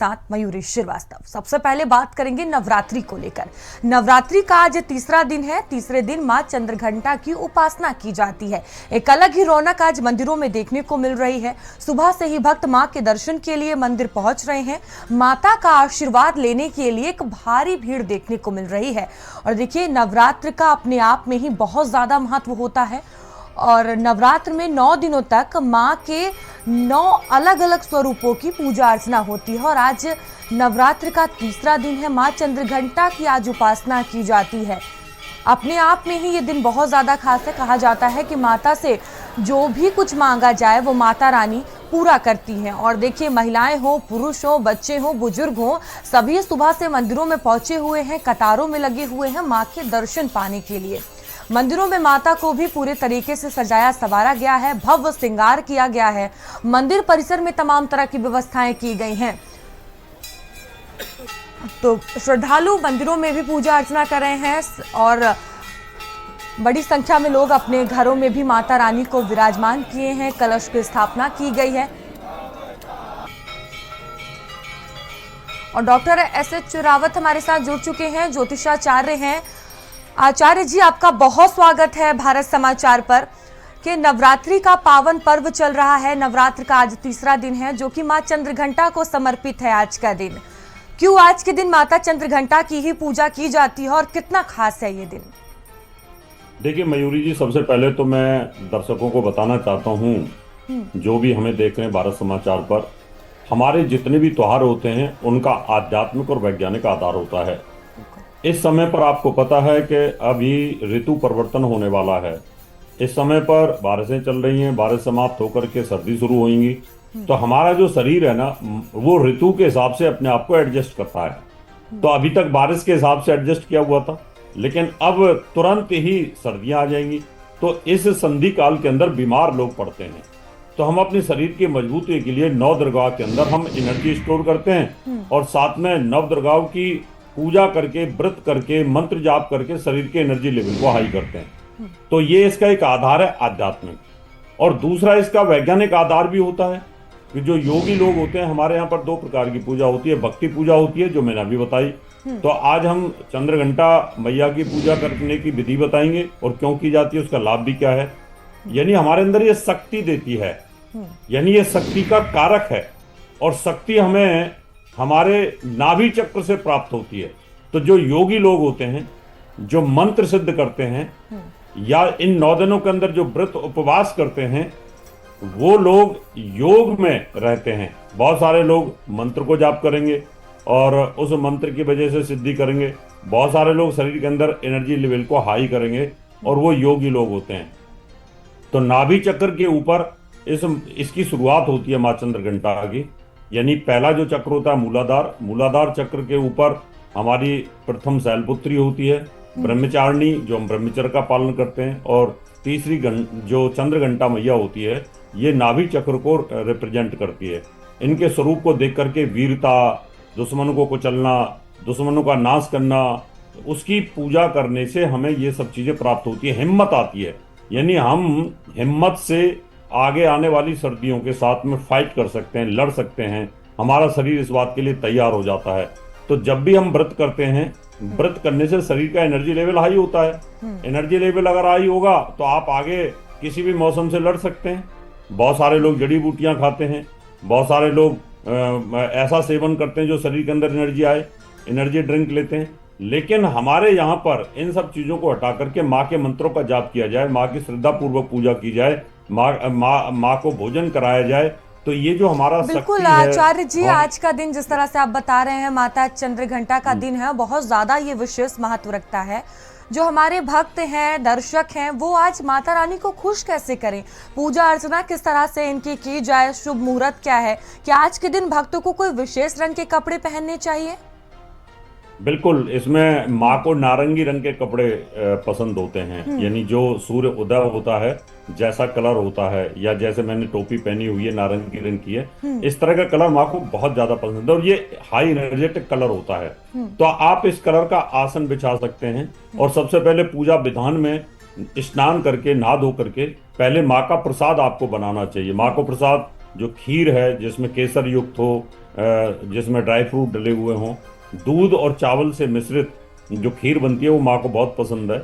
साथ मयूरी श्रीवास्तव। सबसे पहले बात करेंगे नवरात्रि को लेकर। नवरात्रि का आज तीसरा दिन है। तीसरे दिन मां चंद्रघंटा की उपासना की जाती है। एक अलग ही रौनक आज मंदिरों में देखने को मिल रही है। सुबह से ही भक्त मां के दर्शन के लिए मंदिर पहुंच रहे हैं। माता का आशीर्वाद लेने के लिए एक भारी भीड़ देखने को मिल रही है। और देखिए, नवरात्र का अपने आप में ही बहुत ज्यादा महत्व होता है और नवरात्र में 9 दिनों तक मां के 9 अलग अलग स्वरूपों की पूजा अर्चना होती है। और आज नवरात्र का तीसरा दिन है। मां चंद्रघंटा की आज उपासना की जाती है। अपने आप में ही ये दिन बहुत ज्यादा खास है। कहा जाता है कि माता से जो भी कुछ मांगा जाए वो माता रानी पूरा करती हैं। और देखिए, महिलाएं हो, पुरुष हो, बच्चे हो, बुजुर्ग हो, सभी सुबह से मंदिरों में पहुंचे हुए हैं, कतारों में लगे हुए हैं मां के दर्शन पाने के लिए। मंदिरों में माता को भी पूरे तरीके से सजाया संवारा गया है, भव्य श्रृंगार किया गया है। मंदिर परिसर में तमाम तरह की व्यवस्थाएं की गई हैं। तो श्रद्धालु मंदिरों में भी पूजा अर्चना कर रहे हैं और बड़ी संख्या में लोग अपने घरों में भी माता रानी को विराजमान किए हैं। कलश की स्थापना की गई है। और डॉक्टर एस.एच. रावत हमारे साथ जुड़ चुके हैं, ज्योतिषाचार्य हैं। आचार्य जी, आपका बहुत स्वागत है भारत समाचार पर। कि नवरात्रि का पावन पर्व चल रहा है। नवरात्र का आज तीसरा दिन है जो कि मां चंद्रघंटा को समर्पित है। आज का दिन क्यों आज के दिन माता चंद्रघंटा की ही पूजा की जाती है और कितना खास है ये दिन? देखिए मयूरी जी, सबसे पहले तो मैं दर्शकों को बताना चाहता हूँ, जो भी हमें देख रहे हैं भारत समाचार पर, हमारे जितने भी त्योहार होते हैं उनका आध्यात्मिक और वैज्ञानिक आधार होता है। इस समय पर आपको पता है कि अभी ऋतु परिवर्तन होने वाला है। इस समय पर बारिशें चल रही हैं, बारिश समाप्त होकर के सर्दी शुरू होंगी। तो हमारा जो शरीर है ना, वो ऋतु के हिसाब से अपने आप को एडजस्ट करता है। तो अभी तक बारिश के हिसाब से एडजस्ट किया हुआ था, लेकिन अब तुरंत ही सर्दियां आ जाएंगी। तो इस संधि काल के अंदर बीमार लोग पड़ते हैं। तो हम अपने शरीर की मजबूती के लिए नवदुर्गा के अंदर हम एनर्जी स्टोर करते हैं और साथ में नवदुर्गा की पूजा करके, व्रत करके, मंत्र जाप करके शरीर के एनर्जी लेवल को हाई करते हैं। तो ये इसका एक आधार है आध्यात्मिक। और दूसरा इसका वैज्ञानिक आधार भी होता है कि जो योगी लोग होते हैं, हमारे यहाँ पर 2 प्रकार की पूजा होती है। भक्ति पूजा होती है, जो मैंने अभी बताई। तो आज हम चंद्रघंटा मैया की पूजा करने की विधि बताएंगे और क्यों की जाती है, उसका लाभ भी क्या है। यानी हमारे अंदर ये शक्ति देती है, यानी ये शक्ति का कारक है। और शक्ति हमें हमारे नाभि चक्र से प्राप्त होती है। तो जो योगी लोग होते हैं, जो मंत्र सिद्ध करते हैं या इन 9 दिनों के अंदर जो व्रत उपवास करते हैं, वो लोग योग में रहते हैं। बहुत सारे लोग मंत्र को जाप करेंगे और उस मंत्र की वजह से सिद्धि करेंगे। बहुत सारे लोग शरीर के अंदर एनर्जी लेवल को हाई करेंगे और वो योगी लोग होते हैं। तो नाभि चक्र के ऊपर इसकी शुरुआत होती है मां चंद्रघंटा की। यानी पहला जो चक्र होता है मूलाधार, मूलाधार चक्र के ऊपर हमारी प्रथम शैलपुत्री होती है, ब्रह्मचारिणी, जो हम ब्रह्मचर्य का पालन करते हैं। और तीसरी जो चंद्रघंटा मैया होती है, ये नाभि चक्र को रिप्रेजेंट करती है। इनके स्वरूप को देख करके वीरता, दुश्मनों को कुचलना, दुश्मनों का नाश करना, उसकी पूजा करने से हमें ये सब चीजें प्राप्त होती है। हिम्मत आती है, यानी हम हिम्मत से आगे आने वाली सर्दियों के साथ में फाइट कर सकते हैं, लड़ सकते हैं। हमारा शरीर इस बात के लिए तैयार हो जाता है। तो जब भी हम व्रत करते हैं, व्रत करने से शरीर का एनर्जी लेवल हाई होता है। एनर्जी लेवल अगर हाई होगा तो आप आगे किसी भी मौसम से लड़ सकते हैं। बहुत सारे लोग जड़ी बूटियां खाते हैं, बहुत सारे लोग ऐसा सेवन करते हैं जो शरीर के अंदर एनर्जी आए, एनर्जी ड्रिंक लेते हैं। लेकिन हमारे यहाँ पर इन सब चीजों को हटा करके माँ के मंत्रों का जाप किया जाए, माँ की श्रद्धा पूर्वक पूजा की जाए, माँ को भोजन कराया जाए। तो ये जो हमारा बिल्कुल आचार्य जी, आज का दिन जिस तरह से आप बता रहे हैं, माता चंद्रघंटा का दिन है, बहुत ज्यादा ये विशेष महत्व रखता है। जो हमारे भक्त हैं, दर्शक हैं, वो आज माता रानी को खुश कैसे करें? पूजा अर्चना किस तरह से इनकी की जाए? शुभ मुहूर्त क्या है? क्या आज के दिन भक्तों को कोई विशेष रंग के कपड़े पहनने चाहिए? बिल्कुल, इसमें माँ को नारंगी रंग के कपड़े पसंद होते हैं। यानी जो सूर्य उदय होता है, जैसा कलर होता है, या जैसे मैंने टोपी पहनी हुई है नारंगी रंग की है, इस तरह का कलर माँ को बहुत ज्यादा पसंद है और ये हाई एनर्जेटिक कलर होता है। तो आप इस कलर का आसन बिछा सकते हैं। और सबसे पहले पूजा विधान में स्नान करके, नहा धो करके पहले माँ का प्रसाद आपको बनाना चाहिए। माँ को प्रसाद जो खीर है, जिसमें केसर युक्त हो जिसमें ड्राई फ्रूट डले हुए हों, दूध और चावल से मिश्रित जो खीर बनती है वो माँ को बहुत पसंद है।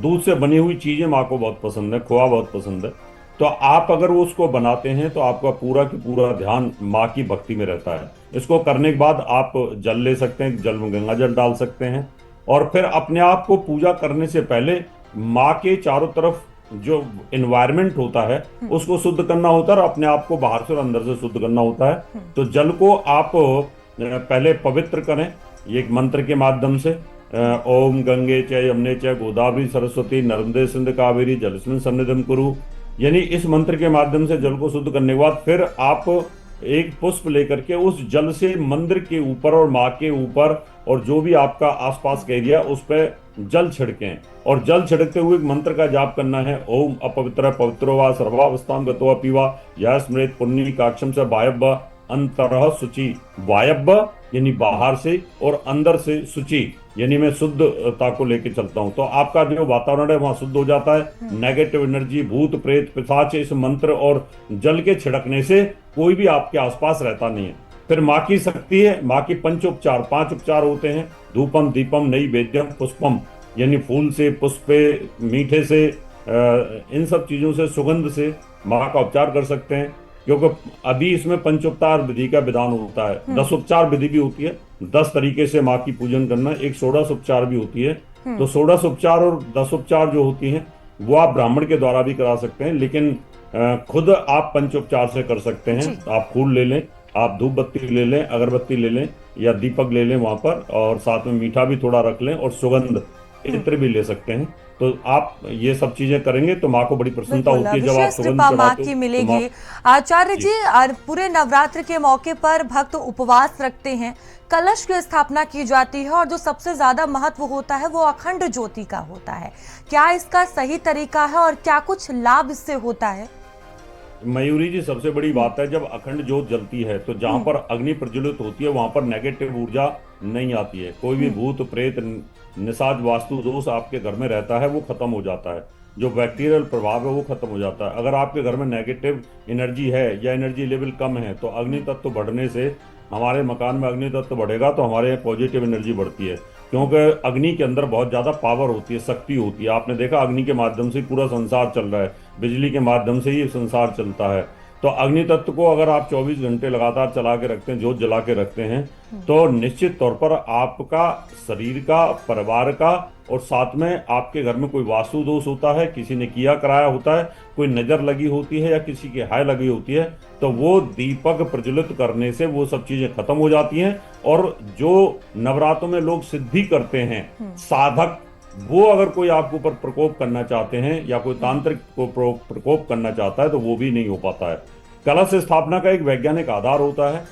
दूध से बनी हुई चीज़ें माँ को बहुत पसंद है, खोआ बहुत पसंद है। तो आप अगर वो उसको बनाते हैं तो आपका पूरा की पूरा ध्यान माँ की भक्ति में रहता है। इसको करने के बाद आप जल ले सकते हैं, जल में गंगा जल डाल सकते हैं, और फिर अपने आप को पूजा करने से पहले माँ के चारों तरफ जो इन्वायरमेंट होता है उसको शुद्ध करना होता है, और अपने आप को बाहर से और अंदर से शुद्ध करना होता है। तो जल को आप पहले पवित्र करें, ये एक मंत्र के माध्यम से, ओम गंगे च यमुने च गोदावरी सरस्वती नर्मदे सिंधु कावेरी जलस्मिन् सन्निधिं कुरु। यानी इस मंत्र के माध्यम से जल को शुद्ध करने के बाद फिर आप एक पुष्प लेकर के उस जल से मंदिर के ऊपर और माँ के ऊपर और जो भी आपका आसपास का एरिया उस पर जल छिड़कें, और जल छिड़कते हुए एक मंत्र का जाप करना है, ओम अपवित्र पवित्रो वा सर्वावस्थां गतो अपि वा या स्मृत पुण्य काक्षम से वायव्य अंतरः शुचि। वायव्य यानी बाहर से और अंदर से शुचि यानी मैं शुद्धता को लेके चलता हूँ। तो आपका जो वातावरण है वहां शुद्ध हो जाता है। नेगेटिव एनर्जी, भूत प्रेत पिशाच इस मंत्र और जल के छिड़कने से कोई भी आपके आसपास रहता नहीं है। फिर माँ की शक्ति है, माँ की पंचोपचार, 5 उपचार होते हैं, धूपम दीपम नैवेद्यम पुष्पम, यानी फूल से, पुष्पे, मीठे से, इन सब चीजों से, सुगंध से माँ का उपचार कर सकते हैं। क्योंकि अभी इसमें पंचोपचार विधि का विधान होता है, 10 उपचार विधि भी होती है, 10 तरीके से माँ की पूजन करना, एक 16 उपचार भी होती है। तो 16 उपचार और 10 उपचार जो होती हैं वो आप ब्राह्मण के द्वारा भी करा सकते हैं, लेकिन खुद आप पंचोपचार से कर सकते हैं। आप फूल ले लें, आप धूप बत्ती ले लें, अगरबत्ती ले लें या दीपक ले लें वहां पर, और साथ में मीठा भी थोड़ा रख लें और सुगंध इत्र भी ले सकते हैं। तो आप ये सब चीजें करेंगे तो माँ को बड़ी प्रसन्नता होती है। जब आप सुगंध माँ चढ़ाते की हो मिलेगी। आचार्य जी, पूरे नवरात्र के मौके पर भक्त उपवास रखते हैं, कलश की स्थापना की जाती है, और जो सबसे ज्यादा महत्व होता है वो अखंड ज्योति का होता है। क्या इसका सही तरीका है और क्या कुछ लाभ इससे होता है? मयूरी जी, सबसे बड़ी बात है जब अखंड ज्योत जलती है तो जहां पर अग्नि प्रज्वलित होती है वहां पर नेगेटिव ऊर्जा नहीं आती है। कोई भी भूत प्रेत निषाद वास्तु दोष आपके घर में रहता है वो खत्म हो जाता है, जो बैक्टीरियल प्रभाव है वो खत्म हो जाता है। अगर आपके घर में नेगेटिव एनर्जी है या एनर्जी लेवल कम है तो अग्नि तत्व बढ़ने से, हमारे मकान में अग्नि तत्व बढ़ेगा तो हमारे यहाँ पॉजिटिव एनर्जी बढ़ती है। क्योंकि अग्नि के अंदर बहुत ज्यादा पावर होती है, शक्ति होती है। आपने देखा अग्नि के माध्यम से पूरा संसार चल रहा है, बिजली के माध्यम से ही संसार चलता है। तो अग्नि तत्व को अगर आप 24 घंटे लगातार चला के रखते हैं, जोत जला के रखते हैं, तो निश्चित तौर पर आपका शरीर का, परिवार का, और साथ में आपके घर में कोई वास्तु दोष होता है, किसी ने किया कराया होता है, कोई नजर लगी होती है या किसी की हाय लगी होती है, तो वो दीपक प्रज्वलित करने से वो सब चीजें खत्म हो जाती हैं। और जो नवरात्रों में लोग सिद्धि करते हैं, साधक, वो अगर कोई आपके ऊपर प्रकोप करना चाहते हैं या कोई तांत्रिक को प्रकोप करना चाहता है तो वो भी नहीं हो पाता है। कलश स्थापना का एक वैज्ञानिक आधार होता है,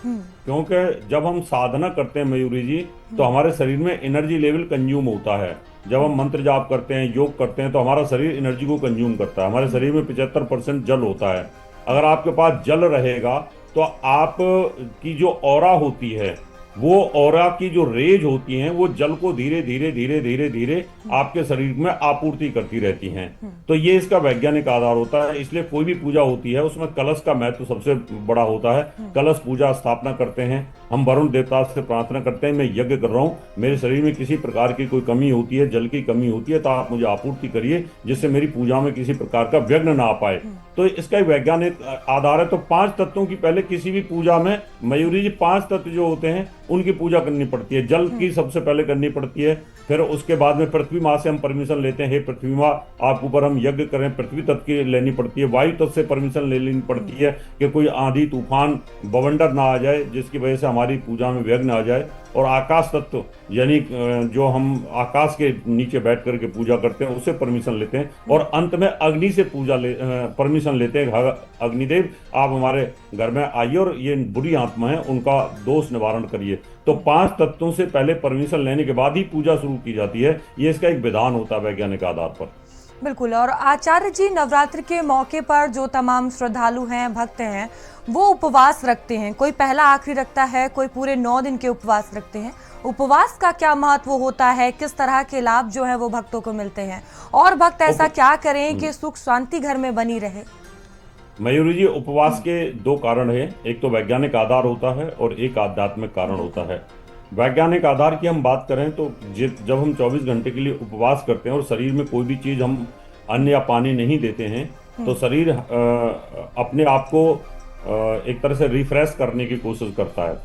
क्योंकि जब हम साधना करते हैं मयूरी जी तो हमारे शरीर में एनर्जी लेवल कंज्यूम होता है। जब हम मंत्र जाप करते हैं, योग करते हैं, तो हमारा शरीर एनर्जी को कंज्यूम करता है। हमारे शरीर में 75% जल होता है। अगर आपके पास जल रहेगा तो आप की जो ऑरा होती है, वो ऑरा की जो रेज होती हैं वो जल को धीरे धीरे धीरे धीरे धीरे आपके शरीर में आपूर्ति करती रहती हैं। तो ये इसका वैज्ञानिक आधार होता है। इसलिए कोई भी पूजा होती है उसमें कलश का महत्व सबसे बड़ा होता है। कलश पूजा स्थापना करते हैं, हम वरुण देवता से प्रार्थना करते हैं, मैं यज्ञ कर रहा हूँ, मेरे शरीर में किसी प्रकार की कोई कमी होती है, जल की कमी होती है, तो आप मुझे आपूर्ति करिए जिससे मेरी पूजा में किसी प्रकार का विघ्न ना आ पाए। तो इसका वैज्ञानिक आधार है। तो 5 तत्वों की पहले किसी भी पूजा में मयूरी जी 5 तत्व जो होते हैं उनकी पूजा करनी पड़ती है। जल की सबसे पहले करनी पड़ती है, फिर उसके बाद में पृथ्वी माँ से हम परमिशन लेते हैं, हे पृथ्वी माँ आप ऊपर हम यज्ञ करें, पृथ्वी तत्व की लेनी पड़ती है। वायु तत्व से परमिशन ले लेनी पड़ती है कि कोई आंधी तूफान बवंडर ना आ जाए जिसकी वजह से हमारी पूजा में विघ्न आ जाए। और आकाश तत्व यानी जो हम आकाश के नीचे बैठ करके पूजा करते हैं उससे परमिशन लेते हैं। और अंत में अग्नि से परमिशन लेते हैं, अग्निदेव आप हमारे घर में आइए और ये बुरी आत्मा है उनका दोष निवारण करिए। तो 5 तत्वों से पहले परमिशन लेने के बाद ही पूजा शुरू की जाती है। ये इसका एक विधान होता है वैज्ञानिक आधार पर। बिल्कुल। और आचार्य जी, नवरात्र के मौके पर जो तमाम श्रद्धालु हैं, भक्त हैं, वो उपवास रखते हैं, कोई पहला आखिरी रखता है, कोई पूरे 9 दिन के उपवास रखते हैं। उपवास का क्या महत्व होता है, किस तरह के लाभ जो है वो भक्तों को मिलते हैं, और भक्त ऐसा क्या करें कि सुख शांति घर में बनी रहे? मयूरी जी, उपवास के दो कारण हैं। एक तो वैज्ञानिक आधार होता है और एक आध्यात्मिक कारण होता है। वैज्ञानिक आधार की हम बात करें तो जब हम 24 घंटे के लिए उपवास करते हैं और शरीर में कोई भी चीज़ हम अन्न या पानी नहीं देते हैं, तो शरीर अपने आप को एक तरह से रिफ्रेश करने की कोशिश करता है।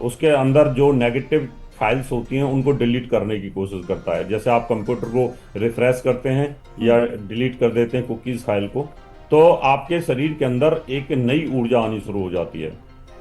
उसके अंदर जो नेगेटिव फाइल्स होती हैं उनको डिलीट करने की कोशिश करता है। जैसे आप कंप्यूटर को रिफ्रेश करते हैं या डिलीट कर देते हैं कुकीज़ फाइल को, तो आपके शरीर के अंदर एक नई ऊर्जा आनी शुरू हो जाती है।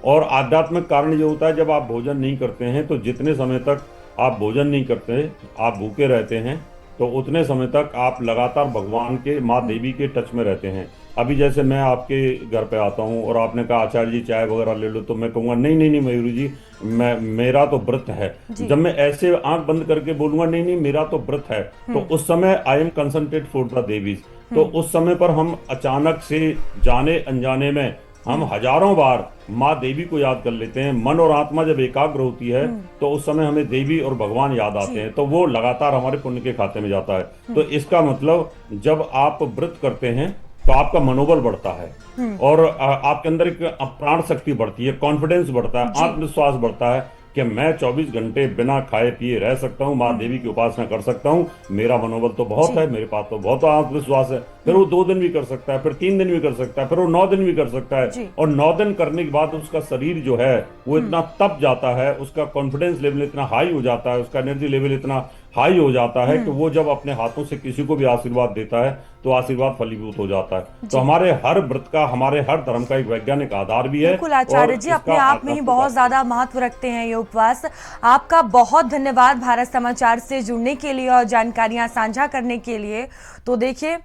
और आध्यात्मिक कारण ये होता है, जब आप भोजन नहीं करते हैं तो जितने समय तक आप भोजन नहीं करते, आप भूखे रहते हैं, तो उतने समय तक आप लगातार भगवान के, माँ देवी के टच में रहते हैं। अभी जैसे मैं आपके घर पे आता हूँ और आपने कहा आचार्य जी चाय वगैरह ले लो, तो मैं कहूँगा नहीं नहीं नहीं मयूरी जी, मेरा तो व्रत है। जब मैं ऐसे आंख बंद करके बोलूंगा नहीं नहीं मेरा तो व्रत है, तो उस समय I am concentrate for the देवीज। तो उस समय पर हम अचानक से जाने अनजाने में हम हजारों बार माँ देवी को याद कर लेते हैं। मन और आत्मा जब एकाग्र होती है तो उस समय हमें देवी और भगवान याद आते हैं, तो वो लगातार हमारे पुण्य के खाते में जाता है। तो इसका मतलब जब आप व्रत करते हैं तो आपका मनोबल बढ़ता है और आपके अंदर एक प्राण शक्ति बढ़ती है, कॉन्फिडेंस बढ़ता है, आत्मविश्वास बढ़ता है कि मैं 24 घंटे बिना खाए पिए रह सकता हूँ, माँ देवी की उपासना कर सकता हूँ। मेरा मनोबल तो बहुत है, मेरे पास तो बहुत आत्मविश्वास है। फिर वो 2 दिन भी कर सकता है, फिर 3 दिन भी कर सकता है, फिर वो 9 दिन भी कर सकता है। और 9 दिन करने के बाद उसका शरीर जो है वो इतना तप जाता है, उसका कॉन्फिडेंस लेवल इतना हाई हो जाता है, उसका एनर्जी लेवल इतना हाई हो जाता है कि वो जब अपने हाथों से किसी को भी आशीर्वाद देता है तो आशीर्वाद फलीभूत हो जाता है। तो हमारे हर व्रत का, हमारे हर धर्म का एक वैज्ञानिक आधार भी है। बिल्कुल आचार्य जी, अपने आप में ही बहुत ज्यादा महत्व रखते हैं ये उपवास। आपका बहुत धन्यवाद भारत समाचार से जुड़ने के लिए और जानकारियां साझा करने के लिए। तो देखिए,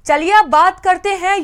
चलिए अब बात करते हैं